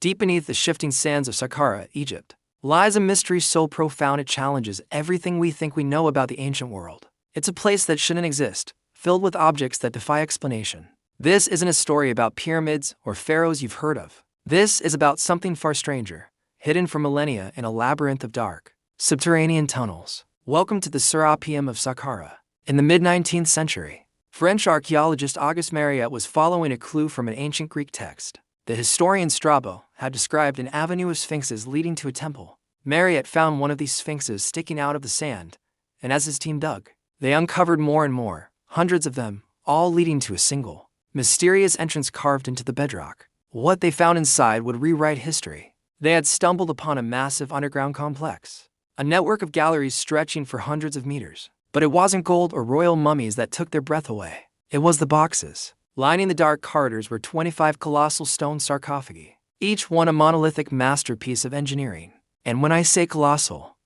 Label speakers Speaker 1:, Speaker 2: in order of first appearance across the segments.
Speaker 1: Deep beneath the shifting sands of Saqqara, Egypt, lies a mystery so profound it challenges everything we think we know about the ancient world. It's a place that shouldn't exist, filled with objects that defy explanation. This isn't a story about pyramids or pharaohs you've heard of. This is about something far stranger, hidden for millennia in a labyrinth of dark, subterranean tunnels. Welcome to the Serapeum of Saqqara. In the mid-19th century, French archaeologist Auguste Mariette was following a clue from an ancient Greek text. The historian Strabo had described an avenue of sphinxes leading to a temple. Mariette found one of these sphinxes sticking out of the sand, and as his team dug, they uncovered more and more, hundreds of them, all leading to a single, mysterious entrance carved into the bedrock. What they found inside would rewrite history. They had stumbled upon a massive underground complex, a network of galleries stretching for hundreds of meters. But it wasn't gold or royal mummies that took their breath away. It was the boxes. Lining the dark corridors were 25 colossal stone sarcophagi, each one a monolithic masterpiece of engineering. And when I say colossal,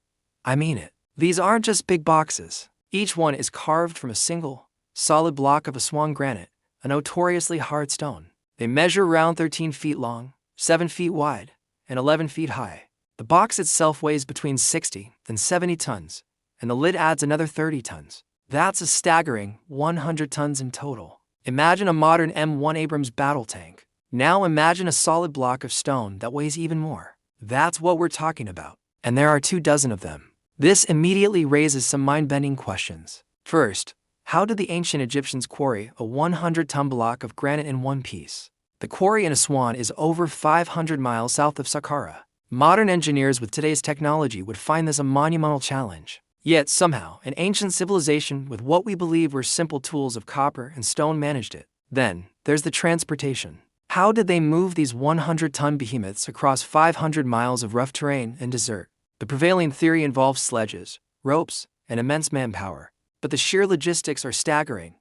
Speaker 1: I mean it. These aren't just big boxes. Each one is carved from a single, solid block of Aswan granite, a notoriously hard stone. They measure around 13 feet long, 7 feet wide, and 11 feet high. The box itself weighs between 60 and 70 tons, and the lid adds another 30 tons. That's a staggering 100 tons in total. Imagine a modern M1 Abrams battle tank. Now imagine a solid block of stone that weighs even more. That's what we're talking about. And there are 24 of them. This immediately raises some mind-bending questions. First, how did the ancient Egyptians quarry a 100-ton block of granite in one piece? The quarry in Aswan is over 500 miles south of Saqqara. Modern engineers with today's technology would find this a monumental challenge. Yet somehow, an ancient civilization with what we believe were simple tools of copper and stone managed it. Then, there's the transportation. How did they move these 100-ton behemoths across 500 miles of rough terrain and desert? The prevailing theory involves sledges, ropes, and immense manpower. But the sheer logistics are staggering.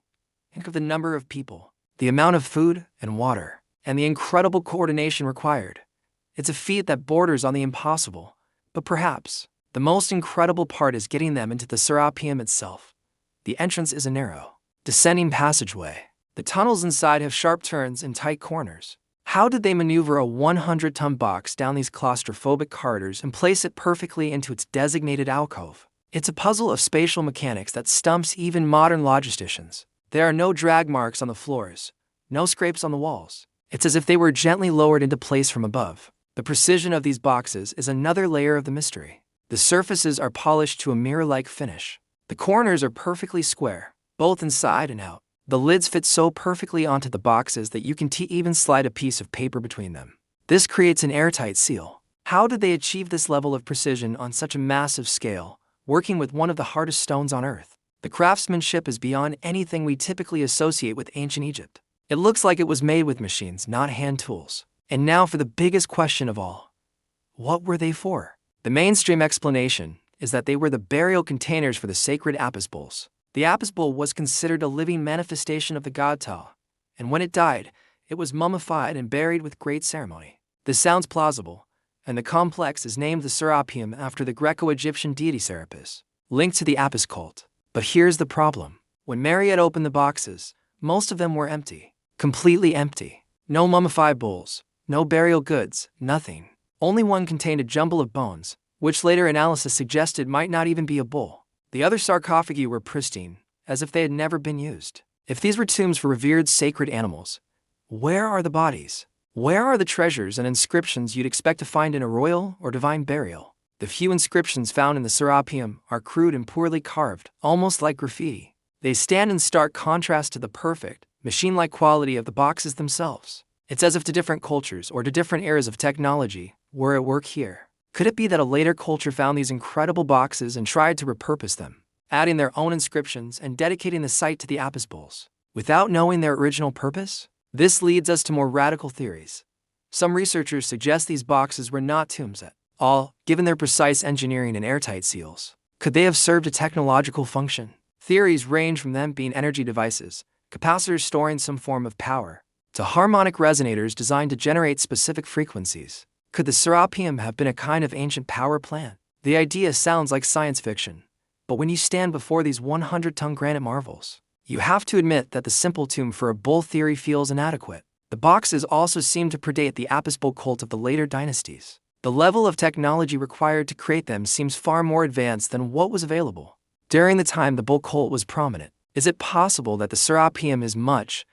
Speaker 1: Think of the number of people, the amount of food and water, and the incredible coordination required. It's a feat that borders on the impossible, but perhaps the most incredible part is getting them into the Serapeum itself. The entrance is a narrow, descending passageway. The tunnels inside have sharp turns and tight corners. How did they maneuver a 100-ton box down these claustrophobic corridors and place it perfectly into its designated alcove? It's a puzzle of spatial mechanics that stumps even modern logisticians. There are no drag marks on the floors, no scrapes on the walls. It's as if they were gently lowered into place from above. The precision of these boxes is another layer of the mystery. The surfaces are polished to a mirror-like finish. The corners are perfectly square, both inside and out. The lids fit so perfectly onto the boxes that you can even slide a piece of paper between them. This creates an airtight seal. How did they achieve this level of precision on such a massive scale, working with one of the hardest stones on Earth? The craftsmanship is beyond anything we typically associate with ancient Egypt. It looks like it was made with machines, not hand tools. And now for the biggest question of all. What were they for? The mainstream explanation is that they were the burial containers for the sacred Apis bulls. The Apis bull was considered a living manifestation of the god Ptah, and when it died, it was mummified and buried with great ceremony. This sounds plausible, and the complex is named the Serapeum after the Greco-Egyptian deity Serapis, linked to the Apis cult. But here's the problem. When Mariette opened the boxes, most of them were empty, completely empty. No mummified bulls, no burial goods, nothing. Only one contained a jumble of bones, which later analysis suggested might not even be a bull. The other sarcophagi were pristine, as if they had never been used. If these were tombs for revered sacred animals, where are the bodies? Where are the treasures and inscriptions you'd expect to find in a royal or divine burial? The few inscriptions found in the Serapeum are crude and poorly carved, almost like graffiti. They stand in stark contrast to the perfect, machine-like quality of the boxes themselves. It's as if to different cultures or to different eras of technology were at work here. Could it be that a later culture found these incredible boxes and tried to repurpose them, adding their own inscriptions and dedicating the site to the Apis bulls, without knowing their original purpose? This leads us to more radical theories. Some researchers suggest these boxes were not tombs at all, given their precise engineering and airtight seals. Could they have served a technological function? Theories range from them being energy devices, capacitors storing some form of power, to harmonic resonators designed to generate specific frequencies. Could the Serapeum have been a kind of ancient power plant? The idea sounds like science fiction, but when you stand before these 100-ton granite marvels, you have to admit that the simple tomb for a bull theory feels inadequate. The boxes also seem to predate the Apis bull cult of the later dynasties. The level of technology required to create them seems far more advanced than what was available during the time the bull cult was prominent. Is it possible that the Serapeum is much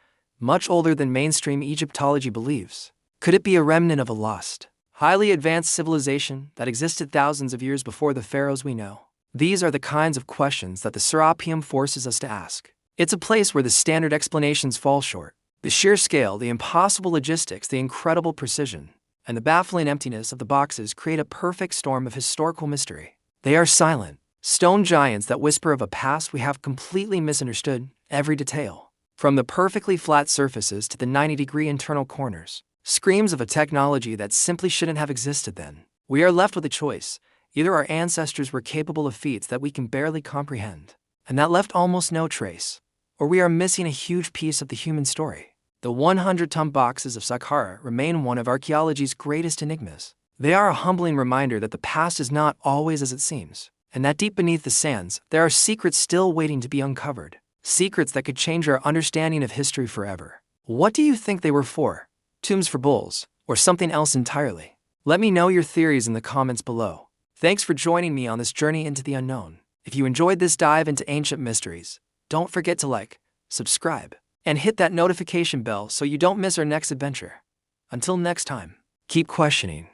Speaker 1: older than mainstream Egyptology believes? Could it be a remnant of a lost, highly advanced civilization that existed thousands of years before the pharaohs we know? These are the kinds of questions that the Serapeum forces us to ask. It's a place where the standard explanations fall short. The sheer scale, the impossible logistics, the incredible precision, and the baffling emptiness of the boxes create a perfect storm of historical mystery. They are silent, stone giants that whisper of a past we have completely misunderstood, every detail, from the perfectly flat surfaces to the 90-degree internal corners, screams of a technology that simply shouldn't have existed then. We are left with a choice. Either our ancestors were capable of feats that we can barely comprehend, and that left almost no trace, or we are missing a huge piece of the human story. The 100-ton boxes of Saqqara remain one of archaeology's greatest enigmas. They are a humbling reminder that the past is not always as it seems, and that deep beneath the sands, there are secrets still waiting to be uncovered. Secrets that could change our understanding of history forever. What do you think they were for? Tombs for bulls, or something else entirely? Let me know your theories in the comments below. Thanks for joining me on this journey into the unknown. If you enjoyed this dive into ancient mysteries, don't forget to like, subscribe, and hit that notification bell so you don't miss our next adventure. Until next time, keep questioning.